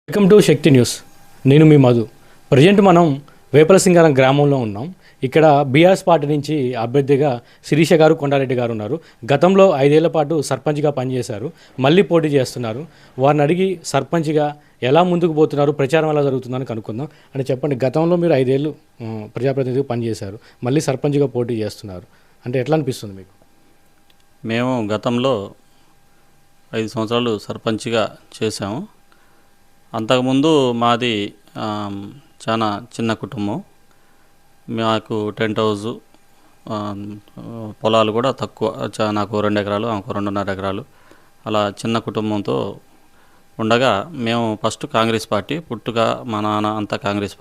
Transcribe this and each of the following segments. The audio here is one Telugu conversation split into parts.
Welcome to Shakti news. నేను మీ మధు. ప్రజెంట్ మనం వేపలసింగారం గ్రామంలో ఉన్నాం. ఇక్కడ బీఆర్ఎస్ పార్టీ నుంచి అభ్యర్థిగా శిరీష గారు, కొండారెడ్డి గారు ఉన్నారు. గతంలో 5 ఏళ్ల పాటు సర్పంచ్గా పనిచేశారు. మళ్ళీ పోటీ చేస్తున్నారు. వారిని అడిగి సర్పంచ్గా ఎలా ముందుకు పోతున్నారు, ప్రచారం ఎలా జరుగుతుందని కనుక్కుందాం. అంటే చెప్పండి, గతంలో మీరు 5 ఏళ్ళు ప్రజాప్రతినిధిగా పనిచేశారు, మళ్ళీ సర్పంచ్గా పోటీ చేస్తున్నారు అంటే ఎట్లా అనిపిస్తుంది మీకు? మేము గతంలో 5 సంవత్సరాలు సర్పంచ్గా చేశాము. అంతకుముందు మాది చాలా చిన్న కుటుంబం. మాకు టెంట్ హౌస్, పొలాలు కూడా తక్కువ. నాకు 2 ఎకరాలు, ఆమెకు 2.5 ఎకరాలు, అలా చిన్న కుటుంబంతో ఉండగా మేము ఫస్ట్ కాంగ్రెస్ పార్టీ, పుట్టుక మా నాన్న అంతా కాంగ్రెస్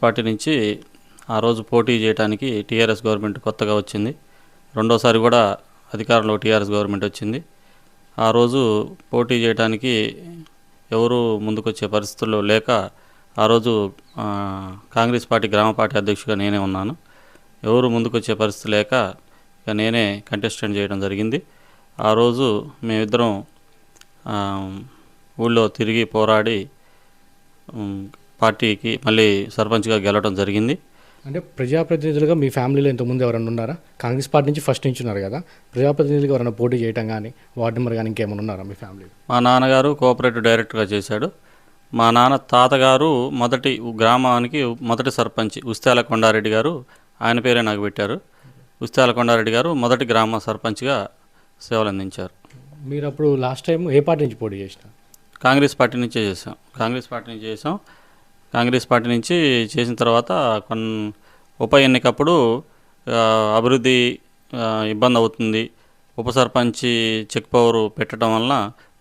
పార్టీ నుంచి ఆ రోజు పోటీ చేయడానికి టీఆర్ఎస్ గవర్నమెంట్ కొత్తగా వచ్చింది. రెండోసారి కూడా అధికారంలో టీఆర్ఎస్ గవర్నమెంట్ వచ్చింది. ఆ రోజు పోటీ చేయడానికి ఎవరు ముందుకొచ్చే పరిస్థితుల్లో లేక ఆ రోజు కాంగ్రెస్ పార్టీ గ్రామ పార్టీ అధ్యక్షుడిగా నేనే ఉన్నాను. ఎవరు ముందుకొచ్చే పరిస్థితి లేక ఇక నేనే కంటెస్టెంట్ చేయడం జరిగింది. ఆ రోజు మేమిద్దరం ఊళ్ళో తిరిగి పోరాడి పార్టీకి మళ్ళీ సర్పంచ్గా గెలవడం జరిగింది. అంటే ప్రజాప్రతినిధులుగా మీ ఫ్యామిలీలో ఇంతకుముందు ఎవరైనా ఉన్నారా? కాంగ్రెస్ పార్టీ నుంచి ఫస్ట్ నుంచి ఉన్నారు కదా, ప్రజాప్రతినిధులుగా ఎవరైనా పోటీ చేయడం కానీ, వార్డు మెంబర్ కానీ ఇంకేమైనా ఉన్నారా మీ ఫ్యామిలీలో? మా నాన్నగారు కోఆపరేటివ్ డైరెక్టర్గా చేశాడు. మా నాన్న తాతగారు గ్రామానికి మొదటి సర్పంచ్ ఉస్తాల కొండారెడ్డి గారు, ఆయన పేరే నాకు పెట్టారు. ఉస్తాల కొండారెడ్డి గారు మొదటి గ్రామ సర్పంచ్గా సేవలు అందించారు. మీరు అప్పుడు లాస్ట్ టైం ఏ పార్టీ నుంచి పోటీ చేసినారు? కాంగ్రెస్ పార్టీ నుంచే చేసాం. కాంగ్రెస్ పార్టీ నుంచి చేసిన తర్వాత ఉప ఎన్నికప్పుడు అభివృద్ధి ఇబ్బంది అవుతుంది, ఉప సర్పంచి చెక్ పవర్ పెట్టడం వలన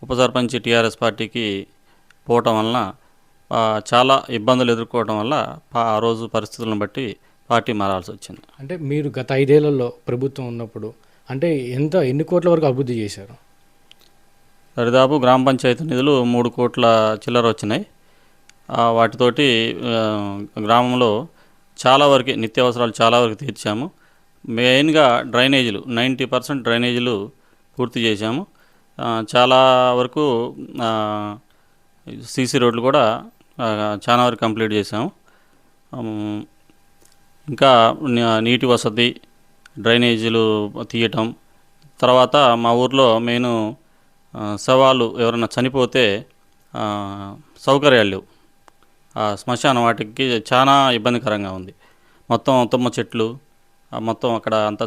ఉప సర్పంచి టీఆర్ఎస్ పార్టీకి పోవటం వలన చాలా ఇబ్బందులు ఎదుర్కోవడం వల్ల ఆ రోజు పరిస్థితులను బట్టి పార్టీ మారాల్సి వచ్చింది. అంటే మీరు గత 5 ఏళ్లలో ప్రభుత్వం ఉన్నప్పుడు అంటే ఎన్ని కోట్ల వరకు అభివృద్ధి చేశారు? దరిదాపు గ్రామ పంచాయతీ నిధులు 3 కోట్ల చిల్లర వచ్చినాయి. వాటితోటి గ్రామంలో చాలా వరకు నిత్యావసరాలు చాలా వరకు తీర్చాము. మెయిన్గా డ్రైనేజీలు 90% డ్రైనేజీలు పూర్తి చేశాము. చాలా వరకు సీసీ రోడ్లు కూడా చాలా వరకు కంప్లీట్ చేశాము. ఇంకా నీటి వసతి, డ్రైనేజీలు తీయటం, తర్వాత మా ఊర్లో మెయిన్ శవాలు ఎవరైనా చనిపోతే సౌకర్యాలు లేవు. శ్మశాన వాటికి చాలా ఇబ్బందికరంగా ఉంది. మొత్తం తుమ్మ చెట్లు మొత్తం అక్కడ అంతా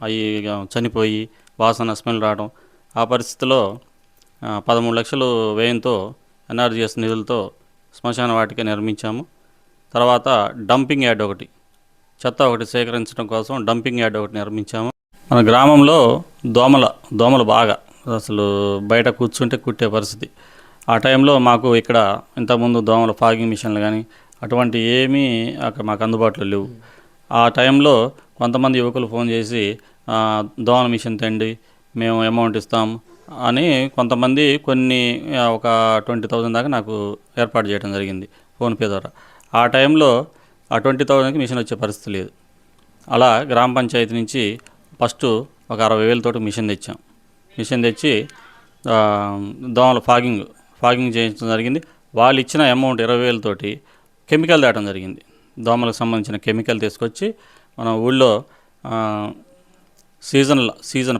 అవి చనిపోయి వాసన స్మెల్ రావడం. ఆ పరిస్థితిలో 13 లక్షలు వ్యయంతో ఎన్ఆర్జీఎస్ నిధులతో శ్మశాన వాటిక నిర్మించాము. తర్వాత డంపింగ్ యార్డ్ ఒకటి, చెత్త ఒకటి సేకరించడం కోసం డంపింగ్ యార్డ్ ఒకటి నిర్మించాము. మన గ్రామంలో దోమలు బాగా అసలు బయట కూర్చుంటే కుట్టే పరిస్థితి. ఆ టైంలో మాకు ఇక్కడ ఇంతకుముందు దోమల ఫాగింగ్ మిషన్లు కానీ అటువంటి ఏమీ అక్కడ మాకు అందుబాటులో లేవు. ఆ టైంలో కొంతమంది యువకులు ఫోన్ చేసి దోమల మిషన్ తండి, మేము అమౌంట్ ఇస్తాం అని కొంతమంది ఒక 20,000 దాకా నాకు ఏర్పాటు చేయడం జరిగింది ఫోన్పే ద్వారా. ఆ టైంలో ఆ 20,000కి మిషన్ వచ్చే పరిస్థితి లేదు. అలా గ్రామ పంచాయతీ నుంచి ఫస్ట్ ఒక 60,000 తోటి మిషన్ తెచ్చి దోమల ఫాగింగ్ చేయించడం జరిగింది. వాళ్ళు ఇచ్చిన అమౌంట్ 20,000 తోటి కెమికల్ తేవడం జరిగింది. దోమలకు సంబంధించిన కెమికల్ తీసుకొచ్చి మన ఊళ్ళో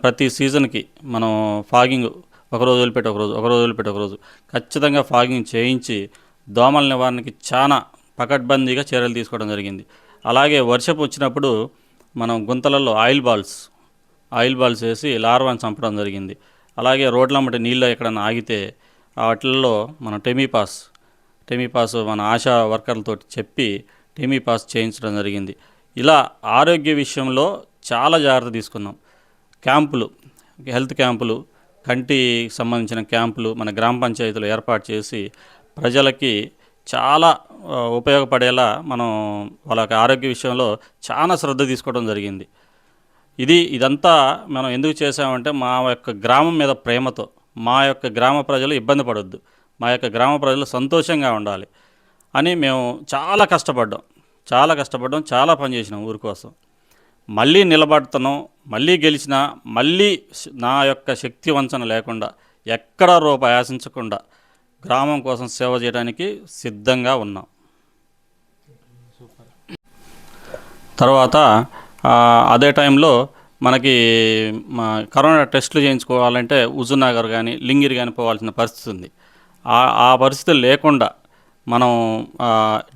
ప్రతి సీజన్కి మనం ఫాగింగ్ ఒకరోజు వదిలిపెట్టి ఒకరోజు ఖచ్చితంగా ఫాగింగ్ చేయించి దోమల నివారణకి చాలా పకడ్బందీగా చర్యలు తీసుకోవడం జరిగింది. అలాగే వర్షపు వచ్చినప్పుడు మనం గుంతలలో ఆయిల్ బాల్స్ వేసి లార్వాని చంపడం జరిగింది. అలాగే రోడ్లమ్మటి నీళ్ళు ఎక్కడన్నా ఆగితే వాటిల్లో మన టెమీపాస్ మన ఆశా వర్కర్లతో చెప్పి టెమీపాస్ చేయించడం జరిగింది. ఇలా ఆరోగ్య విషయంలో చాలా జాగ్రత్త తీసుకున్నాం. హెల్త్ క్యాంపులు, కంటికి సంబంధించిన క్యాంపులు మన గ్రామ పంచాయతీలో ఏర్పాటు చేసి ప్రజలకి చాలా ఉపయోగపడేలా మనం వాళ్ళకి ఆరోగ్య విషయంలో చాలా శ్రద్ధ తీసుకోవడం జరిగింది. ఇదంతా మనం ఎందుకు చేసామంటే మా యొక్క గ్రామం మీద ప్రేమతో, మా యొక్క గ్రామ ప్రజలు ఇబ్బంది పడొద్దు, మా యొక్క గ్రామ ప్రజలు సంతోషంగా ఉండాలి అని మేము చాలా కష్టపడ్డాం, చాలా పని చేసినాం ఊరి కోసం. మళ్ళీ నిలబడుతున్నాం, మళ్ళీ గెలిచినా మళ్ళీ నా యొక్క శక్తి వంచన లేకుండా ఎక్కడా రూపాయి ఆశించకుండా గ్రామం కోసం సేవ చేయడానికి సిద్ధంగా ఉన్నాం. తర్వాత అదే టైంలో మనకి కరోనా టెస్టులు చేయించుకోవాలంటే హుజూర్నగర్ కానీ లింగిరి కానీ పోవాల్సిన పరిస్థితి ఉంది. ఆ పరిస్థితి లేకుండా మనం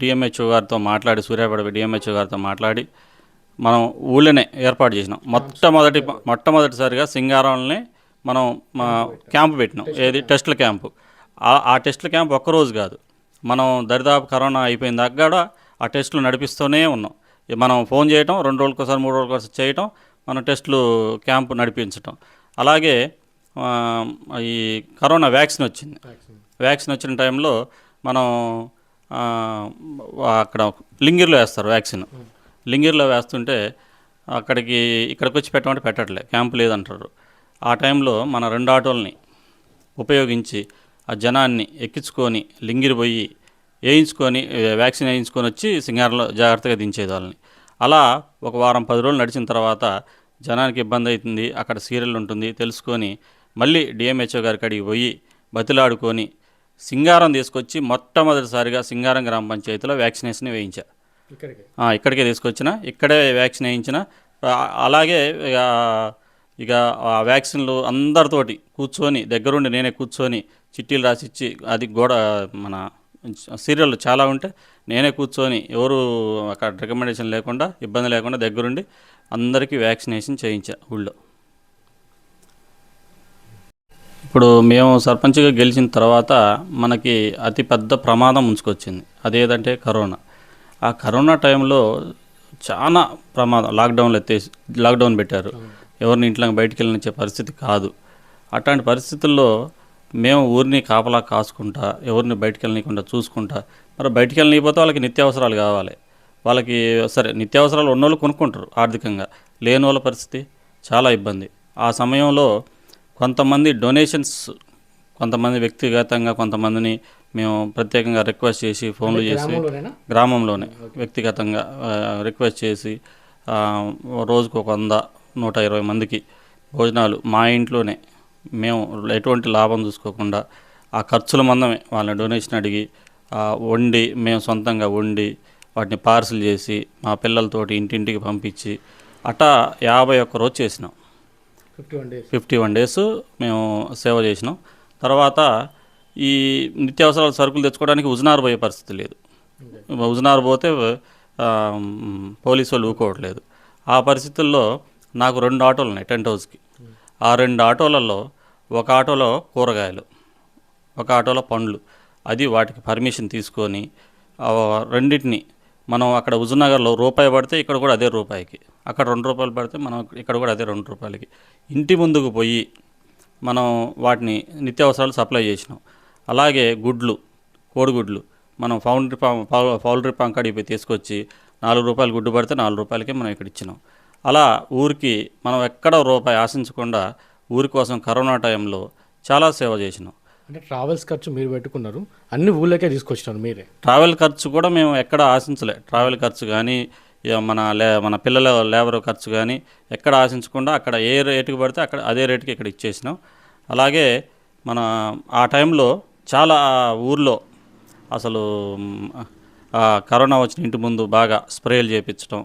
డిఎంహెచ్ఓ గారితో మాట్లాడి, సూర్యాపేట డిఎంహెచ్ఓ గారితో మాట్లాడి మనం ఊళ్ళోనే ఏర్పాటు చేసినాం. మొట్టమొదటిసారిగా సింగారంలోనే మనం క్యాంపు పెట్టినాం. ఏది టెస్టుల క్యాంపు. ఆ టెస్టుల క్యాంప్ ఒక్కరోజు కాదు, మనం దరిదాపు కరోనా అయిపోయిన దాకా కూడా ఆ టెస్టులు నడిపిస్తూనే ఉన్నాం. మనం ఫోన్ చేయటం, 2 రోజులకోసారి 3 రోజులకోసారి చేయటం, మనం టెస్టులు క్యాంపు నడిపించటం. అలాగే ఈ కరోనా వ్యాక్సిన్ వచ్చింది. వ్యాక్సిన్ వచ్చిన టైంలో మనం అక్కడ లింగిరిలో వేస్తారు వ్యాక్సిన్. లింగిరిలో వేస్తుంటే ఇక్కడికి వచ్చి పెట్టమంటే పెట్టట్లే, క్యాంపు లేదంటారు. ఆ టైంలో మన 2 ఆటోలని ఉపయోగించి ఆ జనాన్ని ఎక్కించుకొని లింగిరి పోయి వ్యాక్సిన్ వేయించుకొని వచ్చి సింగారంలో జాగ్రత్తగా దించేది వాళ్ళని. అలా ఒక వారం 10 రోజులు నడిచిన తర్వాత జనానికి ఇబ్బంది అవుతుంది, అక్కడ సీరియల్ ఉంటుంది తెలుసుకొని మళ్ళీ డిఎంహెచ్ఓ గారి కాడికి పోయి బతిలాడుకొని సింగారం తీసుకొచ్చి మొట్టమొదటిసారిగా సింగారం గ్రామ పంచాయతీలో వ్యాక్సినేషన్ వేయించా. ఇక్కడికే తీసుకొచ్చిన, ఇక్కడే వ్యాక్సిన్ వేయించిన. అలాగే ఇక ఆ వ్యాక్సిన్లు అందరితోటి కూర్చొని దగ్గరుండి నేనే కూర్చొని చిట్టీలు రాసిచ్చి, అది మన సీరియల్ చాలా ఉంటే నేనే కూర్చొని ఎవరు అక్కడ రికమెండేషన్ లేకుండా, ఇబ్బంది లేకుండా దగ్గరుండి అందరికీ వ్యాక్సినేషన్ చేయించా ఊళ్ళో. ఇప్పుడు మేము సర్పంచ్గా గెలిచిన తర్వాత మనకి అతిపెద్ద ప్రమాదం ముంచుకొచ్చింది. అదేదంటే కరోనా. ఆ కరోనా టైంలో చాలా ప్రమాదం. లాక్డౌన్ పెట్టారు. ఎవరిని ఇంట్లో బయటికి వెళ్ళనిచ్చే పరిస్థితి కాదు. అట్లాంటి పరిస్థితుల్లో మేము ఊరిని కాపలా కాసుకుంటా, ఎవరిని బయటికి వెళ్ళనీయకుండా చూసుకుంటా. మరి బయటికి వెళ్ళనీయకపోతే వాళ్ళకి నిత్యావసరాలు కావాలి. వాళ్ళకి సరే నిత్యావసరాలు ఉన్నోళ్ళు కొనుక్కుంటారు ఆర్థికంగా, లేని వాళ్ళ పరిస్థితి చాలా ఇబ్బంది. ఆ సమయంలో కొంతమంది డొనేషన్స్, కొంతమంది వ్యక్తిగతంగా కొంతమందిని మేము ప్రత్యేకంగా రిక్వెస్ట్ చేసి ఫోన్లు చేసి గ్రామంలోనే వ్యక్తిగతంగా రిక్వెస్ట్ చేసి రోజుకు 100-120 మందికి భోజనాలు మా ఇంట్లోనే మేము ఎటువంటి లాభం చూసుకోకుండా ఆ ఖర్చుల మందమే వాళ్ళని డొనేషన్ అడిగి వండి, మేము సొంతంగా వండి వాటిని పార్సిల్ చేసి మా పిల్లలతోటి ఇంటింటికి పంపించి అట్టా 51 రోజు చేసినాం. 51 డేస్ మేము సేవ చేసినాం. తర్వాత ఈ నిత్యావసరాల సరుకులు తెచ్చుకోవడానికి హుజనార్ పోయే పరిస్థితి లేదు. హుజనార్ పోతే పోలీసు వాళ్ళు ఊకోవట్లేదు. ఆ పరిస్థితుల్లో నాకు 2 ఆటోలు ఉన్నాయి టెంట్ హౌస్కి. ఆ 2 ఆటోలలో ఒక ఆటోలో కూరగాయలు, ఒక ఆటోలో పండ్లు. అది వాటికి పర్మిషన్ తీసుకొని రెండింటిని మనం అక్కడ హుజూర్నగర్లో రూపాయి పడితే ఇక్కడ కూడా అదే రూపాయికి, అక్కడ 2 రూపాయలు పడితే మనం ఇక్కడ కూడా అదే 2 రూపాయలకి ఇంటి ముందుకు పోయి మనం వాటిని నిత్యావసరాలు సప్లై చేసినాం. అలాగే గుడ్లు, కోడిగుడ్లు మనం పౌల్ట్రీ ఫామ్ కాడికి పోయి తీసుకొచ్చి 4 రూపాయలు గుడ్డు పడితే 4 రూపాయలకే మనం ఇక్కడ ఇచ్చినాం. అలా ఊరికి మనం ఎక్కడ రూపాయి ఆశించకుండా ఊరి కోసం కరోనా టైంలో చాలా సేవ చేసినాం. అంటే ట్రావెల్స్ ఖర్చు మీరు పెట్టుకున్నారు, అన్ని ఊళ్ళకే తీసుకొచ్చినారు మీరే? ట్రావెల్ ఖర్చు కూడా మేము ఎక్కడ ఆశించలే. ట్రావెల్ ఖర్చు కానీ మన పిల్లల లేబర్ ఖర్చు కానీ ఎక్కడ ఆశించకుండా అక్కడ ఏ రేటుకి పడితే అక్కడ అదే రేటుకి ఇక్కడ ఇచ్చేసినాం. అలాగే మన ఆ టైంలో చాలా ఊర్లో అసలు కరోనా వచ్చిన ఇంటి ముందు బాగా స్ప్రేలు చేయించడం,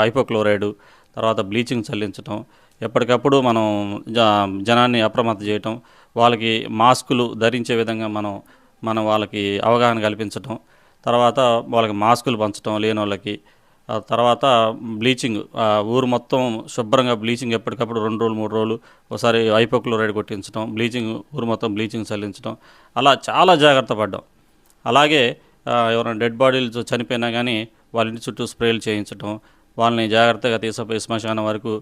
హైపోక్లోరైడ్, తర్వాత బ్లీచింగ్ చల్లించడం, ఎప్పటికప్పుడు మనం జనాన్ని అప్రమత్తం చేయటం, వాళ్ళకి మాస్కులు ధరించే విధంగా మనం వాళ్ళకి అవగాహన కల్పించటం, తర్వాత వాళ్ళకి మాస్కులు పంచడం లేని వాళ్ళకి, తర్వాత బ్లీచింగ్ ఊరు మొత్తం శుభ్రంగా బ్లీచింగ్ ఎప్పటికప్పుడు 2 రోజులు 3 రోజులు ఒకసారి హైపోక్లోరైడ్ కొట్టించడం, ఊరు మొత్తం బ్లీచింగ్ చల్లించడం, అలా చాలా జాగ్రత్త పడ్డాం. అలాగే ఎవరైనా డెడ్ బాడీలు చనిపోయినా కానీ వాళ్ళ ఇంటి చుట్టూ స్ప్రేలు చేయించడం, వాళ్ళని జాగ్రత్తగా తీసుకుపోయి శ్మశానం వరకు.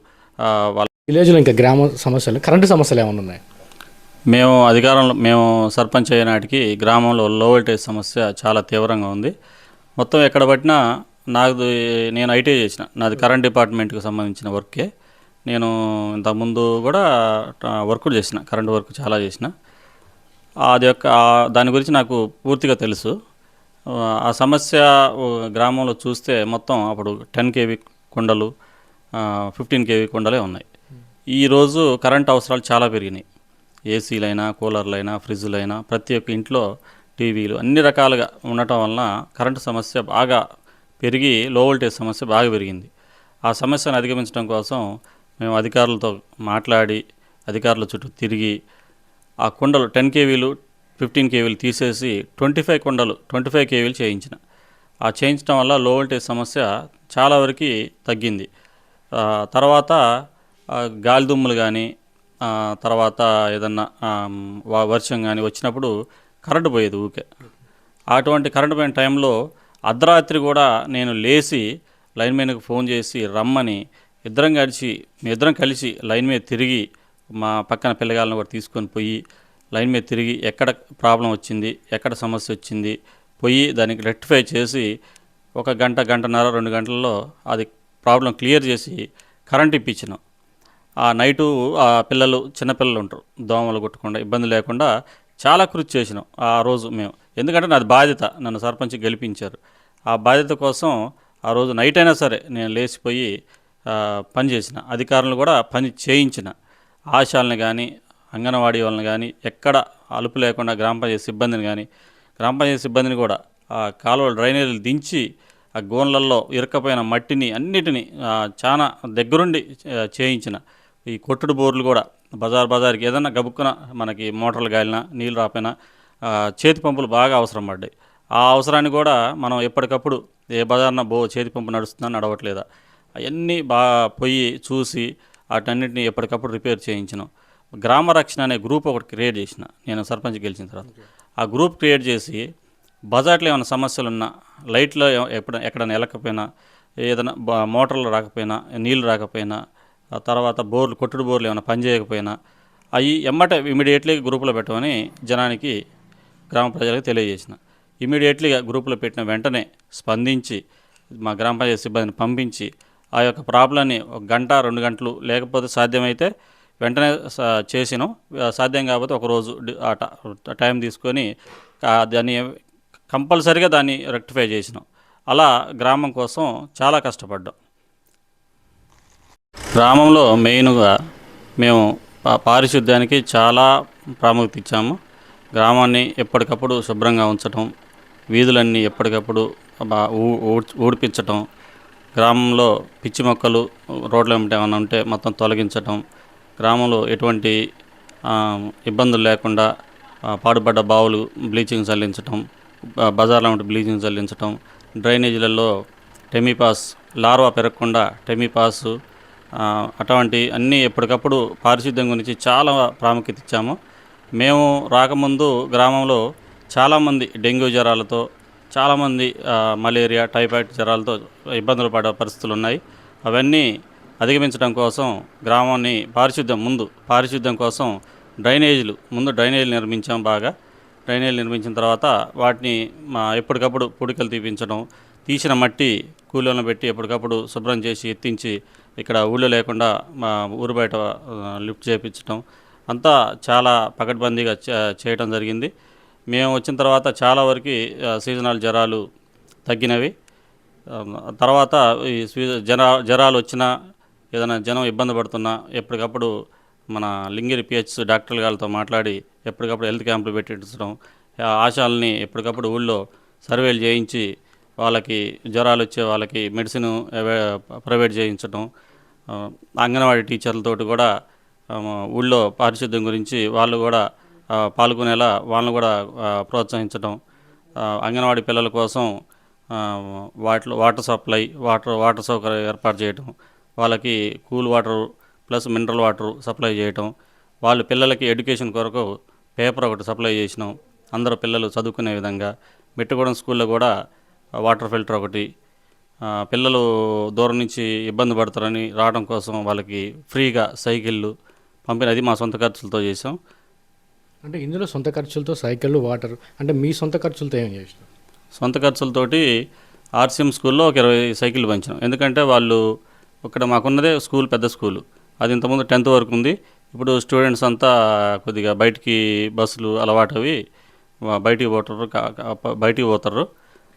వాళ్ళ విలేజ్లో ఇంకా గ్రామ సమస్యలు, కరెంటు సమస్యలు ఏమైనా ఉన్నాయి? మేము సర్పంచ్ అయ్యే నాటికి గ్రామంలో లో వోల్టేజ్ సమస్య చాలా తీవ్రంగా ఉంది. మొత్తం ఎక్కడ పట్టినా నేను ఐటీ చేసిన, నాది కరెంట్ డిపార్ట్మెంట్కి సంబంధించిన వర్కే. నేను ఇంతకుముందు కూడా వర్క్ చేసిన, కరెంట్ వర్క్ చాలా చేసిన. దాని గురించి నాకు పూర్తిగా తెలుసు. ఆ సమస్య గ్రామంలో చూస్తే మొత్తం అప్పుడు 10 kV కుండలు, 15 kV కుండలే ఉన్నాయి. ఈరోజు కరెంట్ అవసరాలు చాలా పెరిగినాయి. ఏసీలైనా, కూలర్లైనా, ఫ్రిడ్జ్లైనా ప్రతి ఒక్క ఇంట్లో టీవీలు అన్ని రకాలుగా ఉండటం వలన కరెంటు సమస్య బాగా పెరిగి లో వోల్టేజ్ సమస్య బాగా పెరిగింది. ఆ సమస్యను అధిగమించడం కోసం మేము అధికారులతో మాట్లాడి అధికారుల చుట్టూ తిరిగి ఆ కుండలు 10 కేవీలు 15 కేవీలు తీసేసి 25 కేవీలు చేయించిన. ఆ చేయించడం వల్ల లో వోల్టేజ్ సమస్య చాలా వరకు తగ్గింది. తర్వాత గాలి దుమ్ములు కానీ తర్వాత ఏదన్నా వర్షం కానీ వచ్చినప్పుడు కరెంటు పోయేది ఊకే. అటువంటి కరెంటు పోయిన టైంలో అర్ధరాత్రి కూడా నేను లేచి లైన్మెన్కి ఫోన్ చేసి రమ్మని మీ ఇద్దరం కలిసి లైన్ మీద తిరిగి మా పక్కన పిల్లగాళ్ళని కూడా తీసుకొని పోయి లైన్ మీద తిరిగి ఎక్కడ ప్రాబ్లం వచ్చింది, ఎక్కడ సమస్య వచ్చింది పోయి దానికి రెక్టిఫై చేసి ఒక గంటన్నర 2 గంటల్లో అది ప్రాబ్లం క్లియర్ చేసి కరెంట్ ఇప్పించినాం. ఆ నైటు ఆ పిల్లలు చిన్నపిల్లలు ఉంటారు, దోమలు కొట్టకుండా ఇబ్బంది లేకుండా చాలా కృషి చేసినాం ఆ రోజు మేము. ఎందుకంటే నాది బాధ్యత, నన్ను సర్పంచ్ గెలిపించారు. ఆ బాధ్యత కోసం ఆ రోజు నైట్ అయినా సరే నేను లేచిపోయి పని చేసిన, అధికారులను కూడా పని చేయించిన. ఆశాలను కానీ అంగన్వాడీ వాళ్ళని కానీ ఎక్కడ అలుపు లేకుండా గ్రామ పంచాయతీ సిబ్బందిని కూడా ఆ కాలువలు డ్రైనేజీలు దించి ఆ గోన్లల్లో ఇరక్కపోయిన మట్టిని అన్నిటినీ చాలా దగ్గరుండి చేయించిన. ఈ కొట్టుడు బోర్లు కూడా బజార్కి ఏదన్నా గబుక్కున మనకి మోటార్లు గాలినా నీళ్ళు రాపోయినా చేతి పంపులు బాగా అవసరం పడ్డాయి. ఆ అవసరాన్ని కూడా మనం ఎప్పటికప్పుడు ఏ బజార్న చేతి పంపు నడుస్తుందా నడవట్లేదా అవన్నీ బాగా పోయి చూసి వాటన్నిటిని ఎప్పటికప్పుడు రిపేర్ చేయించినాం. గ్రామ రక్షణ అనే గ్రూప్ ఒకటి క్రియేట్ చేసిన నేను సర్పంచ్ గెలిచిన తర్వాత. ఆ గ్రూప్ క్రియేట్ చేసి బజార్లో ఏమైనా సమస్యలు ఉన్నా, లైట్లో ఎక్కడైనా వెళ్ళకపోయినా, ఏదైనా మోటార్లు రాకపోయినా, నీళ్ళు రాకపోయినా, ఆ తర్వాత కొట్టుడు బోర్లు ఏమైనా పని చేయకపోయినా అవి ఇమీడియట్లీ గ్రూపులో పెట్టమని జనానికి గ్రామ ప్రజలకు తెలియజేసిన. ఇమీడియట్లీగా గ్రూపులో పెట్టిన వెంటనే స్పందించి మా గ్రామ పంచాయతీ సిబ్బందిని పంపించి ఆ యొక్క ప్రాబ్లంని 1 గంట 2 గంటలు లేకపోతే సాధ్యమైతే వెంటనే చేసినాం. సాధ్యం కాకపోతే ఒకరోజు టైం తీసుకొని దాన్ని కంపల్సరీగా దాన్ని రెక్టిఫై చేసినాం. అలా గ్రామం కోసం చాలా కష్టపడ్డాం. గ్రామంలో మెయిన్గా మేము పారిశుద్ధ్యానికి చాలా ప్రాముఖ్యత ఇచ్చాము. గ్రామాన్ని ఎప్పటికప్పుడు శుభ్రంగా ఉంచటం, వీధులన్నీ ఎప్పటికప్పుడు ఊడిపించటం, గ్రామంలో పిచ్చి మొక్కలు రోడ్ల వెంట ఏమైనా ఉంటే మొత్తం తొలగించటం, గ్రామంలో ఎటువంటి ఇబ్బందులు లేకుండా పాడుపడ్డ బావులు బ్లీచింగ్ చల్లించటం, బజార్లో ఉంటే బ్లీచింగ్ చల్లించటం, డ్రైనేజీలలో టెమీపాస్ లార్వా పెరగకుండా టెమీపాసు అటువంటి అన్నీ ఎప్పటికప్పుడు పారిశుద్ధ్యం గురించి చాలా ప్రాముఖ్యత ఇచ్చాము. మేము రాకముందు గ్రామంలో చాలామంది డెంగ్యూ జ్వరాలతో, చాలామంది మలేరియా టైఫాయిడ్ జ్వరాలతో ఇబ్బందులు పడే పరిస్థితులు ఉన్నాయి. అవన్నీ అధిగమించడం కోసం గ్రామాన్ని పారిశుద్ధ్యం కోసం డ్రైనేజీలు నిర్మించాం. బాగా డ్రైనేజీలు నిర్మించిన తర్వాత వాటిని ఎప్పటికప్పుడు పుడికలు తీపించడం, తీసిన మట్టి కూలీలను పెట్టి ఎప్పటికప్పుడు శుభ్రం చేసి ఎత్తించి ఇక్కడ ఊళ్ళో లేకుండా మా ఊరు బయట లిఫ్ట్ చేయించడం అంతా చాలా పకడ్బందీగా చేయడం జరిగింది. మేము వచ్చిన తర్వాత చాలా వరకు సీజనల్ జ్వరాలు తగ్గినవి. తర్వాత ఈ జ్వరాలు వచ్చినా ఏదైనా జనం ఇబ్బంది పడుతున్నా ఎప్పటికప్పుడు మన లింగిరి పిహెచ్ డాక్టర్ల గారితో మాట్లాడి ఎప్పటికప్పుడు హెల్త్ క్యాంపులు పెట్టించడం, ఆశాలని ఎప్పటికప్పుడు ఊళ్ళో సర్వేలు చేయించి వాళ్ళకి జ్వరాలు వచ్చే వాళ్ళకి మెడిసిన్ ప్రొవైడ్ చేయించడం, అంగన్వాడీ టీచర్లతోటి కూడా ఊళ్ళో పారిశుద్ధ్యం గురించి వాళ్ళు కూడా పాల్గొనేలా వాళ్ళని కూడా ప్రోత్సహించడం, అంగన్వాడీ పిల్లల కోసం వాటర్ సప్లై వాటర్ సౌకర్యం ఏర్పాటు చేయడం, వాళ్ళకి cool water plus mineral water supply చేయటం, వాళ్ళ పిల్లలకి ఎడ్యుకేషన్ కొరకు పేపర్ ఒకటి సప్లై చేసినాం అందరూ పిల్లలు చదువుకునే విధంగా. మెట్టుగూడెం స్కూల్లో కూడా వాటర్ ఫిల్టర్ ఒకటి, పిల్లలు దూరం నుంచి ఇబ్బంది పడతారని రావడం కోసం వాళ్ళకి ఫ్రీగా సైకిళ్ళు పంపినది మా సొంత ఖర్చులతో చేసాం. అంటే ఇందులో సొంత ఖర్చులతో సైకిళ్ళు, వాటర్ అంటే మీ సొంత ఖర్చులతో ఏం చేసినాం? సొంత ఖర్చులతోటి ఆర్సీఎం స్కూల్లో ఒక 20 సైకిళ్ళు పంచాం. ఎందుకంటే వాళ్ళు ఇక్కడ మాకున్నదే స్కూల్ పెద్ద స్కూలు, అది ఇంతకుముందు 10th వరకు ఉంది. ఇప్పుడు స్టూడెంట్స్ అంతా కొద్దిగా బయటికి బస్సులు అలవాటవి బయటికి పోతారు.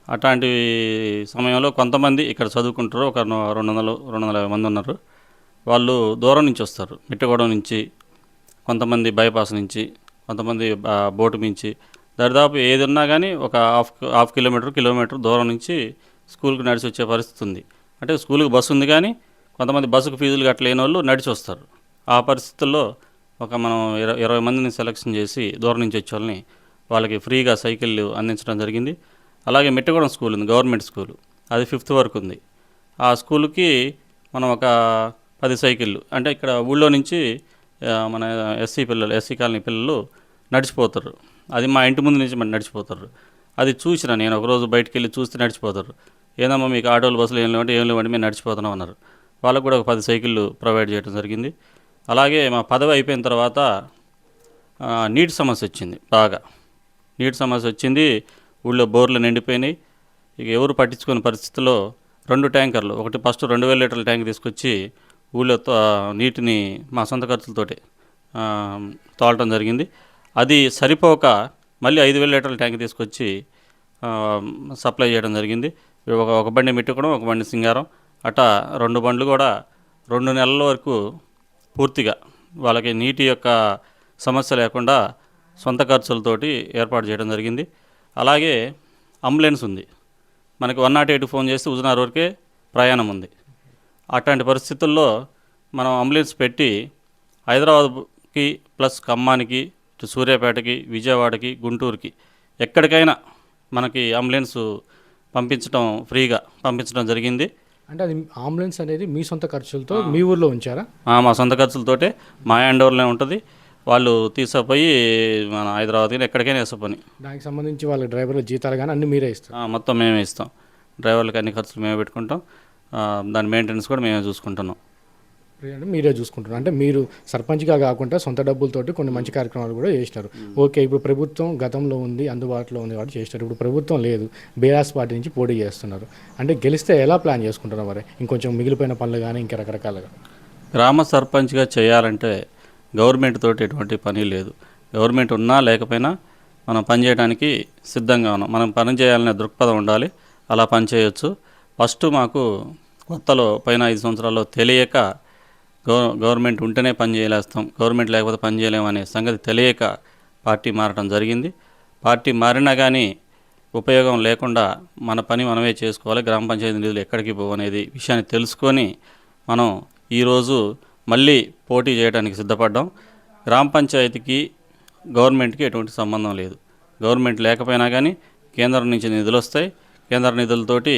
అట్లాంటి సమయంలో కొంతమంది ఇక్కడ చదువుకుంటారు, ఒక 250 మంది ఉన్నారు. వాళ్ళు దూరం నుంచి వస్తారు, మెట్టుగూడెం నుంచి, కొంతమంది బైపాస్ నుంచి, కొంతమంది బోటు నుంచి దరిదాపు ఏది ఉన్నా కానీ ఒక హాఫ్ కిలోమీటర్ దూరం నుంచి స్కూల్కి నడిచి వచ్చే పరిస్థితి ఉంది. అంటే స్కూల్కి బస్సు ఉంది కానీ కొంతమంది బస్సుకు ఫీజులు కట్టలేని వాళ్ళు నడిచి వస్తారు. ఆ పరిస్థితుల్లో మనం 20 మందిని సెలెక్షన్ చేసి దూరం నుంచి వచ్చే వాళ్ళకి ఫ్రీగా సైకిళ్ళు అందించడం జరిగింది. అలాగే మిట్టగూడెం స్కూల్ ఉంది, గవర్నమెంట్ స్కూలు, అది 5th వరకు ఉంది. ఆ స్కూలుకి మనం ఒక 10 సైకిళ్ళు, అంటే ఇక్కడ ఊళ్ళో నుంచి మన ఎస్సీ కాలనీ పిల్లలు నడిచిపోతారు. అది మా ఇంటి ముందు నుంచి నడిచిపోతారు. అది చూసిన నేను ఒకరోజు బయటికి వెళ్ళి చూస్తే నడిచిపోతారు. ఏదమ్మా మీకు ఆటోలు బస్సులు ఏం లేవంటే మేము నడిచిపోతున్నాం అన్నారు. వాళ్ళకు కూడా ఒక 10 సైకిళ్ళు ప్రొవైడ్ చేయడం జరిగింది. అలాగే మా పదవి అయిపోయిన తర్వాత నీటి సమస్య వచ్చింది, బాగా నీటి సమస్య వచ్చింది. ఊళ్ళో బోర్లు నిండిపోయినాయి. ఇక ఎవరు పట్టించుకునే పరిస్థితుల్లో 2 ట్యాంకర్లు, ఒకటి ఫస్ట్ 2000 లీటర్ల ట్యాంక్ తీసుకొచ్చి ఊళ్ళో నీటిని మా సొంత ఖర్చులతోటి తోలటం జరిగింది. అది సరిపోక మళ్ళీ 5000 లీటర్ల ట్యాంక్ తీసుకొచ్చి సప్లై చేయడం జరిగింది. ఒక బండి మిట్టుకోవడం, ఒక బండి సింగారం, అట్టా 2 బండ్లు కూడా 2 నెలల వరకు పూర్తిగా వాళ్ళకి నీటి యొక్క సమస్య లేకుండా సొంత ఖర్చులతోటి ఏర్పాటు చేయడం జరిగింది. అలాగే అంబులెన్స్ ఉంది, మనకి 108 ఫోన్ చేస్తే హుజనార్ వరకే ప్రయాణం ఉంది. అట్లాంటి పరిస్థితుల్లో మనం అంబులెన్స్ పెట్టి హైదరాబాద్కి ప్లస్ ఖమ్మానికి, సూర్యాపేటకి, విజయవాడకి, గుంటూరుకి ఎక్కడికైనా మనకి అంబులెన్స్ ఫ్రీగా పంపించడం జరిగింది. అంటే అది అంబులెన్స్ అనేది మీ సొంత ఖర్చులతో మీ ఊర్లో ఉంచారా? మా సొంత ఖర్చులతోటే మా హ్యాండ్ ఓవర్లో ఉంటుంది. వాళ్ళు తీసుకుపోయి మన హైదరాబాద్కి ఎక్కడికైనా వేసుకొని, దానికి సంబంధించి వాళ్ళ డ్రైవర్ల జీతాలు కానీ అన్నీ మీరే ఇస్తారు? మొత్తం మేమే ఇస్తాం. డ్రైవర్లకి అన్ని ఖర్చులు మేమే పెట్టుకుంటాం. దాని మెయింటెనెన్స్ కూడా మేమే చూసుకుంటున్నాం. అంటే మీరే చూసుకుంటున్నారు. అంటే మీరు సర్పంచ్గా కాకుండా సొంత డబ్బులతోటి కొన్ని మంచి కార్యక్రమాలు కూడా చేసినారు. ఓకే, ఇప్పుడు ప్రభుత్వం గతంలో ఉంది, అందుబాటులో ఉంది కాబట్టి చేసినారు. ఇప్పుడు ప్రభుత్వం లేదు, బీఆర్ఎస్ పార్టీ నుంచి పోటీ చేస్తున్నారు. అంటే గెలిస్తే ఎలా ప్లాన్ చేసుకుంటున్నారు మరి? ఇంకొంచెం మిగిలిపోయిన పనులు కానీ ఇంకా రకరకాలుగా. గ్రామ సర్పంచ్గా చేయాలంటే గవర్నమెంట్ తోటి ఎటువంటి పని లేదు. గవర్నమెంట్ ఉన్నా లేకపోయినా మనం పని చేయడానికి సిద్ధంగా ఉన్నాం. మనం పని చేయాలనే దృక్పథం ఉండాలి, అలా పని చేయొచ్చు. ఫస్ట్ మాకు కొత్తలో పైన 5 సంవత్సరాల్లో తెలియక గవర్నమెంట్ ఉంటేనే పని చేయలేస్తాం, గవర్నమెంట్ లేకపోతే పని చేయలేము అనే సంగతి తెలియక పార్టీ మారడం జరిగింది. పార్టీ మారినా కానీ ఉపయోగం లేకుండా మన పని మనమే చేసుకోవాలి, గ్రామ పంచాయతీ నిధులు ఎక్కడికి పోవనేది విషయాన్ని తెలుసుకొని మనం ఈరోజు మళ్ళీ పోటీ చేయడానికి సిద్ధపడ్డాం. గ్రామ పంచాయతీకి గవర్నమెంట్కి ఎటువంటి సంబంధం లేదు. గవర్నమెంట్ లేకపోయినా కానీ కేంద్రం నుంచి నిధులు వస్తాయి. కేంద్ర నిధులతోటి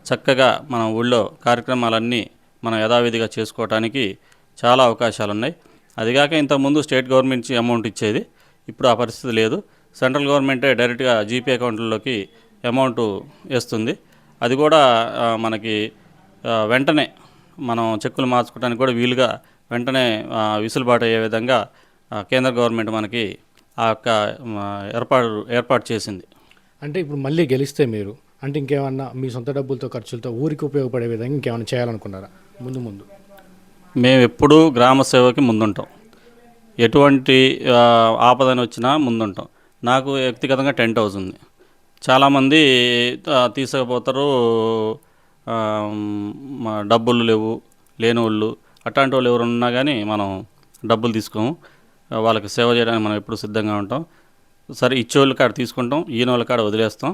చక్కగా మన ఊళ్ళో కార్యక్రమాలన్నీ మనం యథావిధిగా చేసుకోవడానికి చాలా అవకాశాలు ఉన్నాయి. అదిగాక ఇంతకుముందు స్టేట్ గవర్నమెంట్ నుంచి అమౌంట్ ఇచ్చేది, ఇప్పుడు ఆ పరిస్థితి లేదు. సెంట్రల్ గవర్నమెంటే డైరెక్ట్గా జీపీ అకౌంట్లలోకి అమౌంట్ వేస్తుంది. అది కూడా మనకి వెంటనే మనం చెక్కులు మార్చుకోవడానికి కూడా వీలుగా వెంటనే విసులుబాటు అయ్యే విధంగా కేంద్ర గవర్నమెంట్ మనకి ఆ యొక్క ఏర్పాటు చేసింది. అంటే ఇప్పుడు మళ్ళీ గెలిస్తే మీరు అంటే ఇంకేమన్నా మీ సొంత డబ్బులతో ఖర్చులతో ఊరికి ఉపయోగపడే విధంగా ఇంకేమైనా చేయాలనుకున్నారా? ముందు మేము ఎప్పుడూ గ్రామ సేవకి ముందుంటాం. ఎటువంటి ఆపదని వచ్చినా ముందుంటాం. నాకు వ్యక్తిగతంగా టెంట్ హౌస్ ఉంది. చాలామంది తీసుకుపోతారు, డబ్బులు లేని వాళ్ళు, అట్లాంటి వాళ్ళు ఎవరు ఉన్నా కానీ మనం డబ్బులు తీసుకోము. వాళ్ళకి సేవ చేయడానికి మనం ఎప్పుడు సిద్ధంగా ఉంటాం. సరే, ఇచ్చేవాళ్ళ కాడ తీసుకుంటాం, ఈయన వాళ్ళ కాడ వదిలేస్తాం.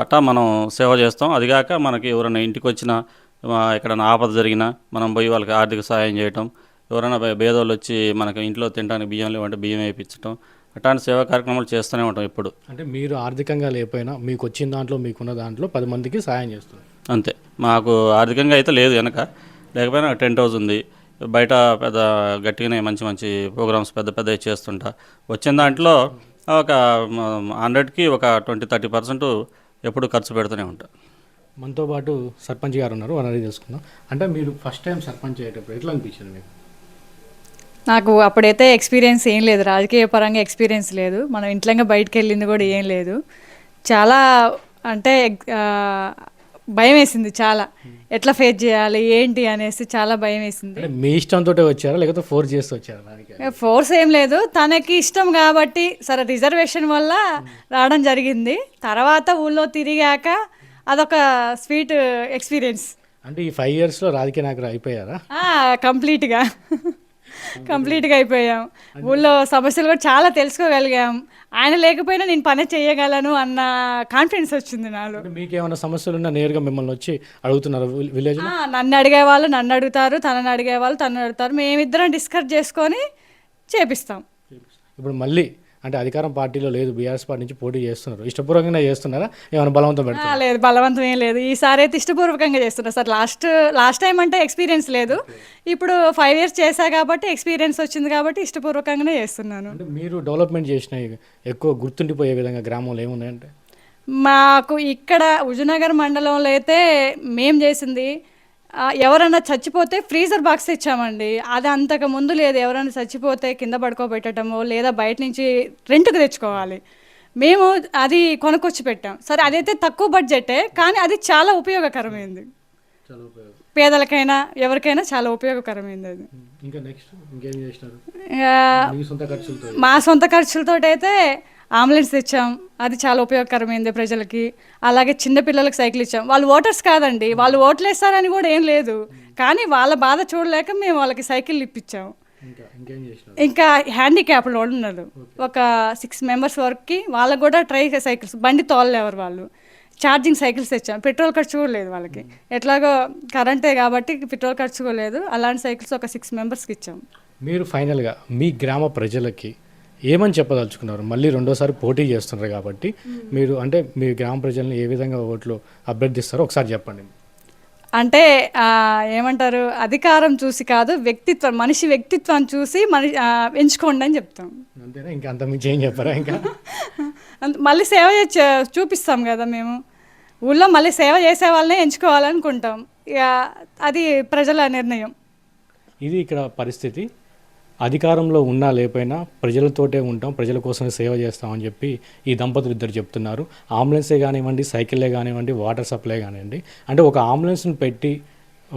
అట్టా మనం సేవ చేస్తాం. అదిగాక మనకి ఎవరైనా ఇంటికి వచ్చినా, ఎక్కడైనా ఆపద జరిగినా మనం పోయి వాళ్ళకి ఆర్థిక సహాయం చేయటం, ఎవరైనా పేదోళ్ళు వచ్చి మనకి ఇంట్లో తినడానికి బియ్యం లేవంటే బియ్యం వేయించడం, అట్లాంటి సేవా కార్యక్రమాలు చేస్తూనే ఉంటాం ఎప్పుడు. అంటే మీరు ఆర్థికంగా లేకపోయినా మీకు వచ్చిన దాంట్లో, మీకున్న దాంట్లో 10 మందికి సహాయం చేస్తుంది అంతే. మాకు ఆర్థికంగా అయితే లేదు వెనక, లేకపోయినా టెంట్ హౌస్ ఉంది. బయట పెద్ద గట్టిగానే మంచి మంచి ప్రోగ్రామ్స్ పెద్ద చేస్తుంటా. వచ్చిన దాంట్లో ఒక 100కి ఒక 20-30% ఎప్పుడు ఖర్చు పెడుతూనే ఉంటా. మనతో పాటు సర్పంచ్ గారు ఉన్నారు, వాళ్ళని తెలుసుకుందాం. అంటే మీరు ఫస్ట్ టైం సర్పంచ్ అయ్యేటప్పుడు ఎట్లా అనిపించింది మీకు? నాకు అప్పుడైతే ఎక్స్పీరియన్స్ ఏం లేదు, రాజకీయ పరంగా ఎక్స్పీరియన్స్ లేదు. మనం ఇంట్లోనే బయటకు వెళ్ళింది కూడా ఏం లేదు. చాలా అంటే భయం వేసింది, చాలా ఎట్లా ఫేస్ చేయాలి ఏంటి అనేసి చాలా భయం వేసింది. మీ ఇష్టంతో వచ్చారా లేకపోతే ఫోర్స్ చేస్తూ వచ్చారా? ఫోర్స్ ఏం లేదు, తనకి ఇష్టం కాబట్టి సరే రిజర్వేషన్ వల్ల రావడం జరిగింది. తర్వాత ఊళ్ళో తిరిగాక అదొక స్వీట్ ఎక్స్పీరియన్స్. అంటే ఈ 5 yearsలో రాజకీయ నాయకులు అయిపోయారా? కంప్లీట్గా. కంప్లీట్గా అయిపోయాం. ఊళ్ళో సమస్యలు కూడా చాలా తెలుసుకోగలిగాం. ఆయన లేకపోయినా నేను పని చేయగలను అన్న కాన్ఫిడెన్స్ వచ్చింది నాలో. అంటే మీకు ఏమైనా సమస్యలు ఉన్నా నేరుగా మిమ్మల్ని వచ్చి అడుగుతున్నారు విలేజ్లో? నన్ను అడిగేవాళ్ళు నన్ను అడుగుతారు, తనని అడిగేవాళ్ళు తనని అడుగుతారు. మేమిద్దరం డిస్కస్ చేసుకొని చేపిస్తాం. ఇప్పుడు మళ్ళీ అంటే అధికారం పార్టీలో లేదు, బీఆర్ఎస్ పార్టీ నుంచి పోటీ చేస్తున్నారు. ఇష్టపూర్వకంగా చేస్తున్నారా, ఏమైనా బలవంతం పెడతారా? లేదు, బలవంతం ఏం లేదు. ఈసారి అయితే ఇష్టపూర్వకంగా చేస్తున్నా సార్. లాస్ట్ టైం అంటే ఎక్స్పీరియన్స్ లేదు. ఇప్పుడు 5 years చేశా కాబట్టి ఎక్స్పీరియన్స్ వచ్చింది కాబట్టి ఇష్టపూర్వకంగానే చేస్తున్నాను. అంటే మీరు డెవలప్మెంట్ చేసిన ఎక్కువ గుర్తుండిపోయే విధంగా గ్రామంలో ఏమున్నాయంటే? మాకు ఇక్కడ హుజూర్నగర్ మండలంలో అయితే మేం చేసింది, ఎవరన్నా చచ్చిపోతే ఫ్రీజర్ బాక్స్ ఇచ్చామండి. అది అంతకు ముందు లేదు. ఎవరైనా చచ్చిపోతే కింద పడుకోబెట్టడము లేదా బయట నుంచి రెంట్కి తెచ్చుకోవాలి. మేము అది కొనుక్కొచ్చి పెట్టాం. సరే, అదైతే తక్కువ బడ్జెటే, కానీ అది చాలా ఉపయోగకరమైంది. పేదలకైనా ఎవరికైనా చాలా ఉపయోగకరమైంది అది. ఇంకా నెక్స్ట్ ఇంకేం చేసినారు? ఇక మీ సొంత ఖర్చులతో? మా సొంత ఖర్చులతో అయితే అంబులెన్స్ తెచ్చాం. అది చాలా ఉపయోగకరమైంది ప్రజలకి. అలాగే చిన్నపిల్లలకి సైకిల్ ఇచ్చాం. వాళ్ళు ఓటర్స్ కాదండి, వాళ్ళు ఓట్లు వేస్తారని కూడా ఏం లేదు, కానీ వాళ్ళ బాధ చూడలేక మేము వాళ్ళకి సైకిల్ ఇప్పించాం. ఇంకేం చేసినారు? ఇంకా హ్యాండిక్యాప్లు వాళ్ళు ఉన్నారు ఒక 6 members వరకు, వాళ్ళకు కూడా ట్రై సైకిల్స్, బండి తోలలేవారు వాళ్ళు, ఛార్జింగ్ సైకిల్స్ తెచ్చాం. పెట్రోల్ ఖర్చు కూడా లేదు వాళ్ళకి. ఎట్లాగో కరెంటే కాబట్టి పెట్రోల్ ఖర్చు కూడా లేదు. అలాంటి సైకిల్స్ ఒక 6 membersకి ఇచ్చాం. మీరు ఫైనల్గా మీ గ్రామ ప్రజలకి ఏమని చెప్పదలుచుకున్నారు? మళ్ళీ రెండోసారి పోటీ చేస్తున్నారు కాబట్టి మీరు అంటే మీ గ్రామ ప్రజల్ని ఏ విధంగా ఓట్లు అభ్యర్థిస్తారో ఒకసారి చెప్పండి. అంటే ఏమంటారు, అధికారం చూసి కాదు, వ్యక్తిత్వం, మనిషి వ్యక్తిత్వాన్ని చూసి ఎంచుకోండి అని చెప్తాం. అంతేనా? ఇంకా అంతకుమించి ఏం చెప్పారా? ఇంకా మళ్ళీ సేవ చూపిస్తాం కదా మేము ఊళ్ళో, మళ్ళీ సేవ చేసే వాళ్ళనే ఎంచుకోవాలనుకుంటాం. ఇక అది ప్రజల నిర్ణయం. ఇది ఇక్కడ పరిస్థితి. అధికారంలో ఉన్నా లేకపోయినా ప్రజలతోటే ఉంటాం, ప్రజల కోసమే సేవ చేస్తామని చెప్పి ఈ దంపతులు ఇద్దరు చెప్తున్నారు. అంబులెన్సే కానివ్వండి, సైకిల్లే కానివ్వండి, వాటర్ సప్లై కానివ్వండి, అంటే ఒక అంబులెన్స్ని పెట్టి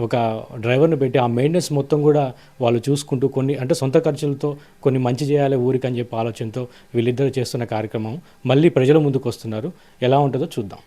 ఒక డ్రైవర్ని పెట్టి ఆ మెయింటెనెన్స్ మొత్తం కూడా వాళ్ళు చూసుకుంటూ కొన్ని అంటే సొంత ఖర్చులతో కొన్ని మంచి చేయాలి ఊరికి అని చెప్పి ఆలోచనతో వీళ్ళిద్దరు చేస్తున్న కార్యక్రమం మళ్ళీ ప్రజల ముందుకు వస్తున్నారు. ఎలా ఉంటుందో చూద్దాం.